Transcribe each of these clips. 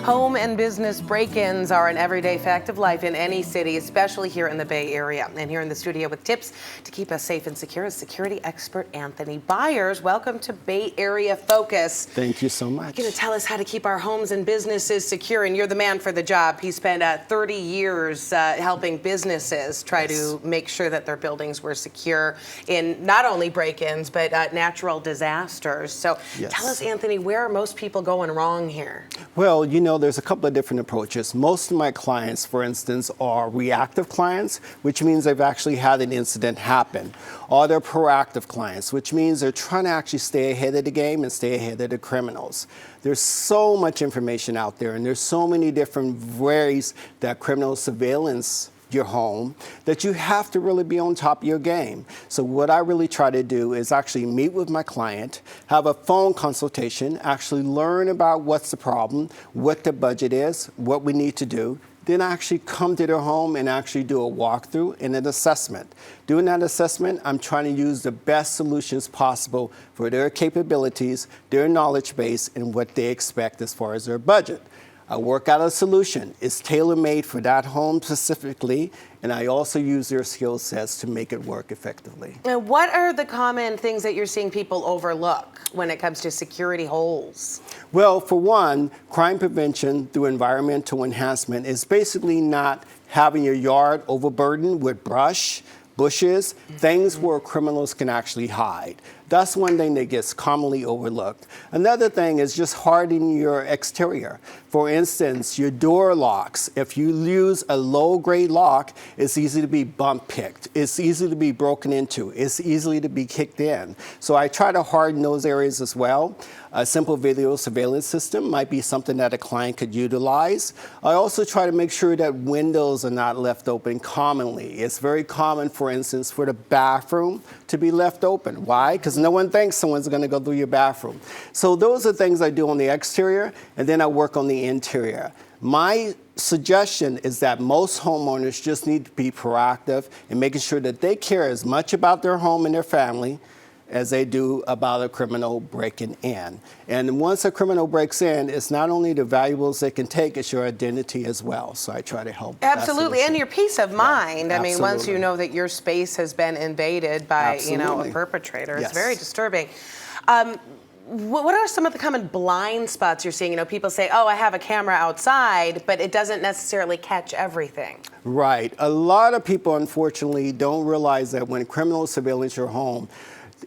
Home and business break-ins are an everyday fact of life in any city, especially here in the Bay Area. And here in the studio with tips to keep us safe and secure is security expert Anthony Byers. Welcome to Bay Area Focus. Thank you so much. You're going to tell us how to keep our homes and businesses secure, and you're the man for the job. He spent 30 years helping businesses try to make sure that their buildings were secure in not only break-ins, but natural disasters. So tell us, Anthony, where are most people going wrong here? Well, you know, there's a couple of different approaches. Most of my clients, for instance, are reactive clients, which means they've actually had an incident happen. Or they're proactive clients, which means they're trying to actually stay ahead of the game and stay ahead of the criminals. There's so much information out there, and there's so many different ways that criminal surveillance your home that you have to really be on top of your game. So what I really try to do is actually meet with my client, have a phone consultation, actually learn about what's the problem, what the budget is, what we need to do, then actually come to their home and actually do a walkthrough and an assessment. Doing that assessment, I'm trying to use the best solutions possible for their capabilities, their knowledge base, and what they expect as far as their budget. I work out a solution. It's tailor-made for that home specifically, and I also use their skill sets to make it work effectively. Now, what are the common things that you're seeing people overlook when it comes to security holes? Well, for one, crime prevention through environmental enhancement is basically not having your yard overburdened with brush, bushes, things where criminals can actually hide. That's one thing that gets commonly overlooked. Another thing is just hardening your exterior. For instance, your door locks. If you use a low-grade lock, it's easy to be bump-picked. It's easy to be broken into. It's easy to be kicked in. So I try to harden those areas as well. A simple video surveillance system might be something that a client could utilize. I also try to make sure that windows are not left open commonly. It's very common, for instance, for the bathroom to be left open. Why? Because no one thinks someone's going to go through your bathroom. So those are things I do on the exterior, and then I work on the interior. My suggestion is that most homeowners just need to be proactive in making sure that they care as much about their home and their family as they do about a criminal breaking in. And once a criminal breaks in, it's not only the valuables they can take, it's your identity as well. So I try to help. Absolutely, and your peace of mind. Yeah, I mean, once you know that your space has been invaded by, a perpetrator, it's very disturbing. What are some of the common blind spots you're seeing? You know, people say, oh, I have a camera outside, but it doesn't necessarily catch everything. Right. A lot of people, unfortunately, don't realize that when criminals surveillance your home,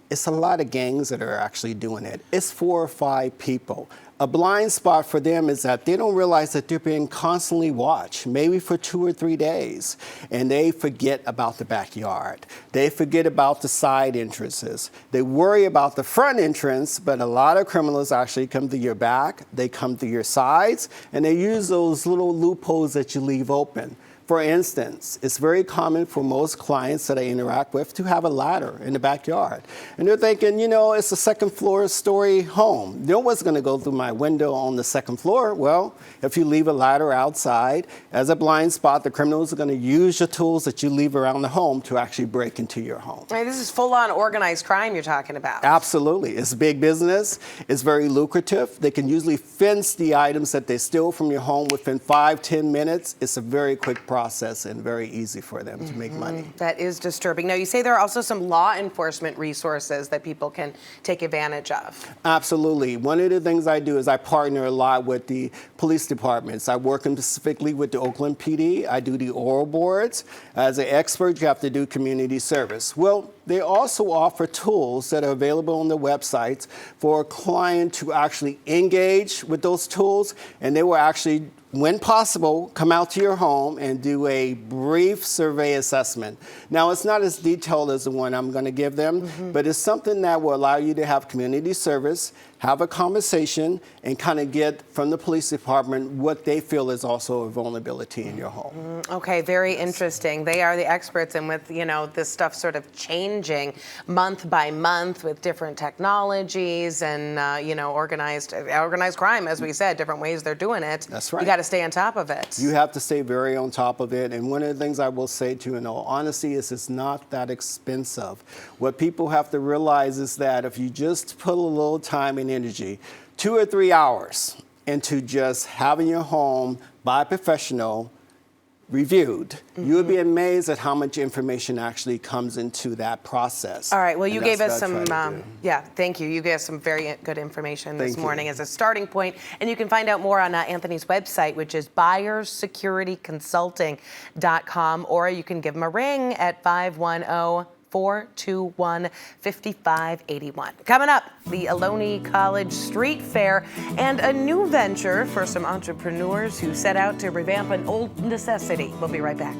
it's a lot of gangs that are actually doing it. It's 4 or 5 people. A blind spot for them is that they don't realize that they're being constantly watched, maybe for 2 or 3 days, and they forget about the backyard. They forget about the side entrances. They worry about the front entrance, but a lot of criminals actually come through your back, they come through your sides, and they use those little loopholes that you leave open. For instance, it's very common for most clients that I interact with to have a ladder in the backyard. And they're thinking, you know, it's a story home. No one's going to go through my window on the second floor. Well, if you leave a ladder outside as a blind spot, the criminals are going to use your tools that you leave around the home to actually break into your home. Right, this is full-on organized crime you're talking about. Absolutely. It's big business. It's very lucrative. They can usually fence the items that they steal from your home within 5-10 minutes. It's a very quick process and very easy for them to make money. That is disturbing. Now, you say there are also some law enforcement resources that people can take advantage of. Absolutely. One of the things I do is I partner a lot with the police departments. I work specifically with the Oakland PD. I do the oral boards. As an expert, you have to do community service. Well, they also offer tools that are available on their websites for a client to actually engage with those tools, and they will actually, when possible, come out to your home and do a brief survey assessment. Now, it's not as detailed as the one I'm going to give them, but it's something that will allow you to have community service, have a conversation, and kind of get from the police department what they feel is also a vulnerability in your home. Okay, very interesting. They are the experts, and with, this stuff sort of changing month by month with different technologies and, organized crime, as we said, different ways they're doing it. That's right. You got to stay on top of it. You have to stay very on top of it. And one of the things I will say to you in all honesty is it's not that expensive. What people have to realize is that if you just put a little time and energy, 2 or 3 hours, into just having your home by a professional reviewed, you would be amazed at how much information actually comes into that process. All right. Well, you And gave that's us what I some, try to do. yeah, thank you. You gave us some very good information this Thank you. morning as a starting point. And you can find out more on Anthony's website, which is buyerssecurityconsulting.com, or you can give him a ring at 510-421-5581. Coming up, the Ohlone College Street Fair and a new venture for some entrepreneurs who set out to revamp an old necessity. We'll be right back.